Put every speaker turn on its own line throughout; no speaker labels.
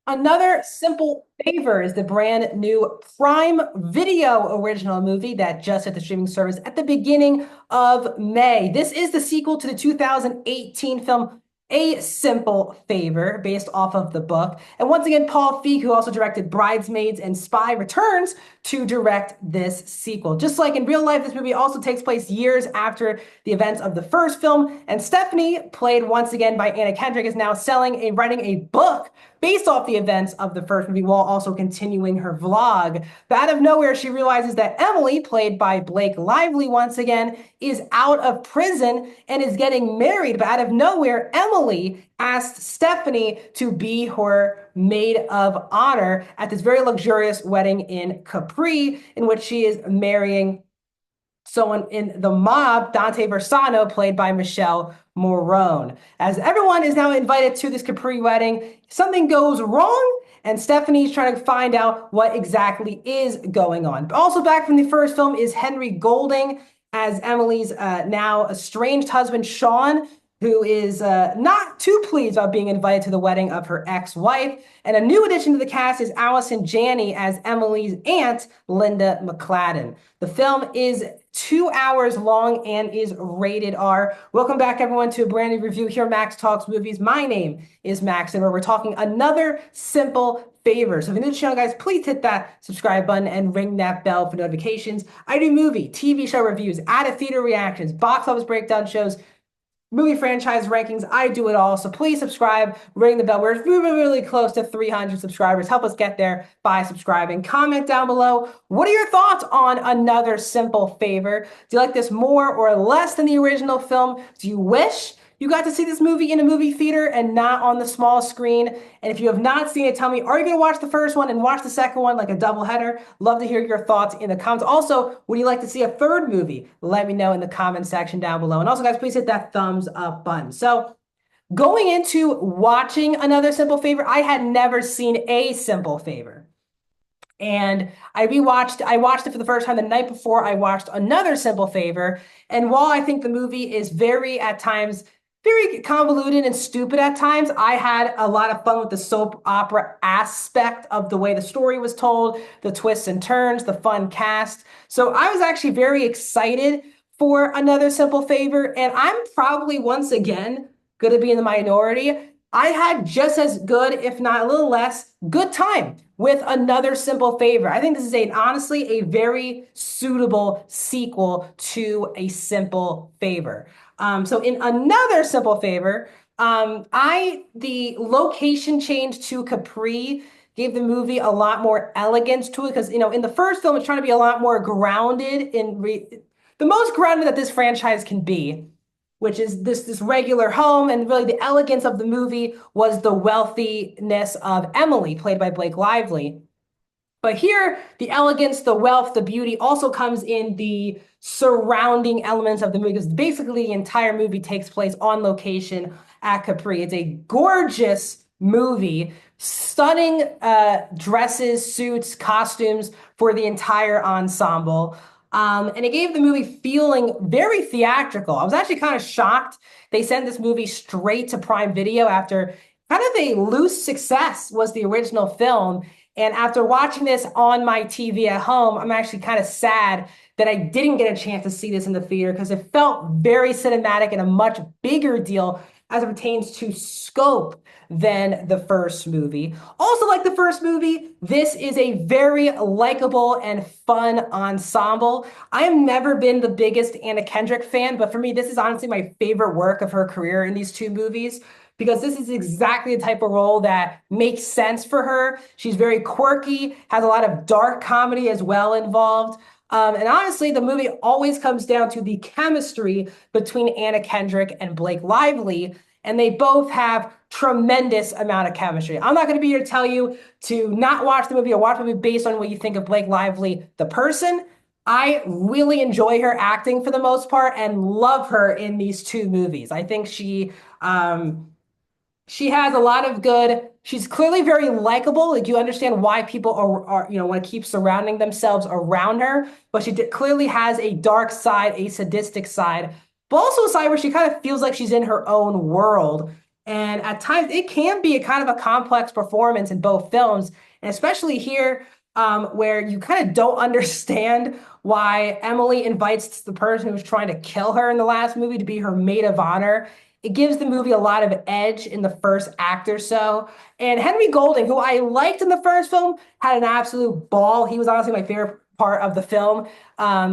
Another Simple Favor is the brand new Prime Video original movie that just hit the streaming service at the beginning of May. This is the sequel to the 2018 film A Simple Favor, based off of the book. And once again, Paul Feig, who also directed Bridesmaids and Spy, returns to direct this sequel. Just like in real life, this movie also takes place years after the events of the first film. And Stephanie, played once again by Anna Kendrick, is now writing a book based off the events of the first movie while also continuing her vlog. But out of nowhere, she realizes that Emily, played by Blake Lively once again, is out of prison and is getting married. But out of nowhere, Emily asked Stephanie to be her maid of honor at this very luxurious wedding in Capri, in which she is marrying someone in the mob, Dante Versano, played by Michelle Morone. As everyone is now invited to this Capri wedding, something goes wrong, and Stephanie's trying to find out what exactly is going on. But also back from the first film is Henry Golding as Emily's now estranged husband, Sean, who is not too pleased about being invited to the wedding of her ex-wife. And a new addition to the cast is Allison Janney as Emily's aunt, Linda McCladden. The film is 2 hours long and is rated R. Welcome back, everyone, to a brand new review here at Max Talks Movies. My name is Max, and we're talking Another Simple Favor. So if you're new to the channel, guys, please hit that subscribe button and ring that bell for notifications. I do movie, TV show reviews, out-of-theater reactions, box office breakdown shows, movie franchise rankings. I do it all. So please subscribe, ring the bell. We're really close to 300 subscribers. Help us get there by subscribing. Comment down below. What are your thoughts on Another Simple Favor? Do you like this more or less than the original film? Do you wish you got to see this movie in a movie theater and not on the small screen? And if you have not seen it, tell me, are you going to watch the first one and watch the second one like a double header? Love to hear your thoughts in the comments. Also, would you like to see a third movie? Let me know in the comment section down below. And also, guys, please hit that thumbs up button. So going into watching Another Simple Favor, I had never seen A Simple Favor. And I watched it for the first time the night before I watched Another Simple Favor. And while I think the movie is at times, very convoluted and stupid at times, I had a lot of fun with the soap opera aspect of the way the story was told, the twists and turns, the fun cast. So I was actually very excited for Another Simple Favor, and I'm probably once again going to be in the minority. I had just as good, if not a little less, good time with Another Simple Favor. I think this is honestly a very suitable sequel to A Simple Favor. So in Another Simple Favor, the location change to Capri gave the movie a lot more elegance to it, because in the first film it's trying to be a lot more grounded the most grounded that this franchise can be, which is this regular home. And really the elegance of the movie was the wealthiness of Emily, played by Blake Lively. But here, the elegance, the wealth, the beauty also comes in the surrounding elements of the movie, because basically the entire movie takes place on location at Capri. It's a gorgeous movie, stunning dresses, suits, costumes for the entire ensemble. And it gave the movie feeling very theatrical. I was actually kind of shocked they sent this movie straight to Prime Video after kind of a loose success was the original film. And after watching this on my TV at home, I'm actually kind of sad that I didn't get a chance to see this in the theater, because it felt very cinematic and a much bigger deal as it pertains to scope than the first movie. Also, like the first movie, this is a very likable and fun ensemble. I have never been the biggest Anna Kendrick fan, but for me, this is honestly my favorite work of her career in these two movies, because this is exactly the type of role that makes sense for her. She's very quirky, has a lot of dark comedy as well involved. And honestly, the movie always comes down to the chemistry between Anna Kendrick and Blake Lively, and they both have tremendous amount of chemistry. I'm not going to be here to tell you to not watch the movie or watch the movie based on what you think of Blake Lively, the person. I really enjoy her acting for the most part and love her in these two movies. I think she has a lot of good. She's clearly very likable. Like, you understand why people are want to keep surrounding themselves around her. But she clearly has a dark side, a sadistic side, but also a side where she kind of feels like she's in her own world. And at times it can be a kind of a complex performance in both films, and especially here, where you kind of don't understand why Emily invites the person who's trying to kill her in the last movie to be her maid of honor. It gives the movie a lot of edge in the first act or so. And Henry Golding, who I liked in the first film, had an absolute ball. He was honestly my favorite part of the film.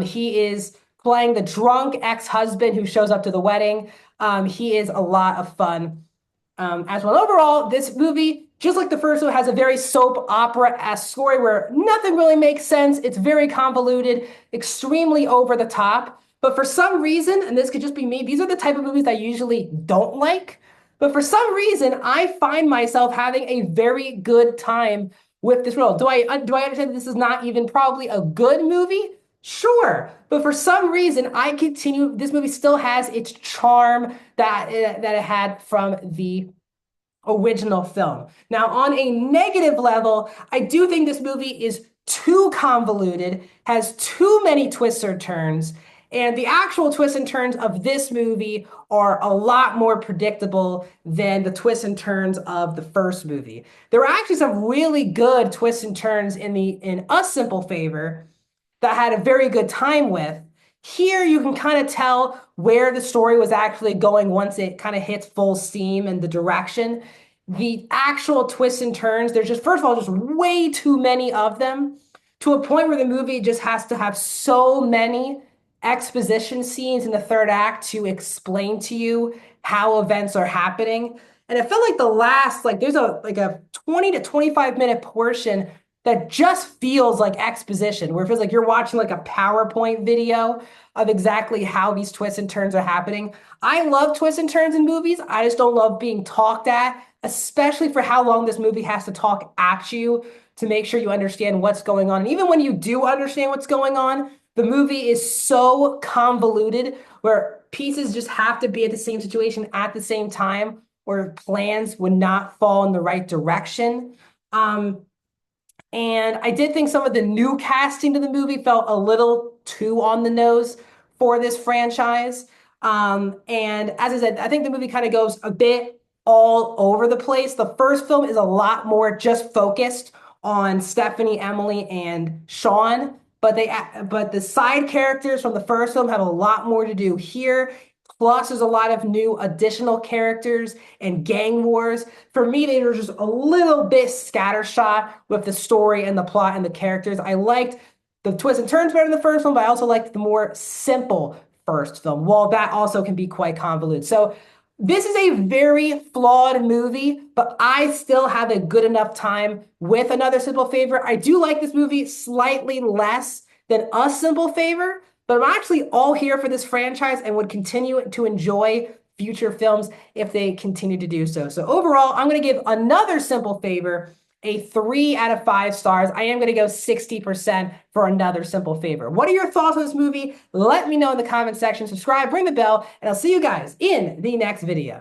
He is playing the drunk ex-husband who shows up to the wedding. He is a lot of fun as well. Overall, this movie, just like the first one, has a very soap opera-esque story where nothing really makes sense. It's very convoluted, extremely over the top. But for some reason, and this could just be me, these are the type of movies I usually don't like. But for some reason, I find myself having a very good time with this role. Do I understand that this is not even probably a good movie? Sure, but for some reason, I continue. This movie still has its charm that it had from the original film. Now, on a negative level, I do think this movie is too convoluted, has too many twists or turns, and the actual twists and turns of this movie are a lot more predictable than the twists and turns of the first movie. There were actually some really good twists and turns in A Simple Favor that I had a very good time with. Here, you can kind of tell where the story was actually going once it kind of hits full steam and the direction. The actual twists and turns, there's just, first of all, just way too many of them to a point where the movie just has to have so many exposition scenes in the third act to explain to you how events are happening. And it felt like the last, like there's a 20 to 25 minute portion that just feels like exposition, where it feels like you're watching like a PowerPoint video of exactly how these twists and turns are happening. I love twists and turns in movies. I just don't love being talked at, especially for how long this movie has to talk at you to make sure you understand what's going on. And even when you do understand what's going on, the movie is so convoluted where pieces just have to be at the same situation at the same time, or plans would not fall in the right direction. And I did think some of the new casting to the movie felt a little too on the nose for this franchise. And as I said, I think the movie kind of goes a bit all over the place. The first film is a lot more just focused on Stephanie, Emily, and Sean, but the side characters from the first film have a lot more to do here. Plus, there's a lot of new additional characters and gang wars. For me, they were just a little bit scattershot with the story and the plot and the characters. I liked the twists and turns better than the first one, but I also liked the more simple first film, while that also can be quite convoluted. So this is a very flawed movie, but I still have a good enough time with Another Simple Favor. I do like this movie slightly less than A Simple Favor, but I'm actually all here for this franchise and would continue to enjoy future films if they continue to do so. So overall, I'm going to give Another Simple Favor a 3 out of 5 stars. I am going to go 60% for Another Simple Favor. What are your thoughts on this movie? Let me know in the comment section. Subscribe, ring the bell, and I'll see you guys in the next video.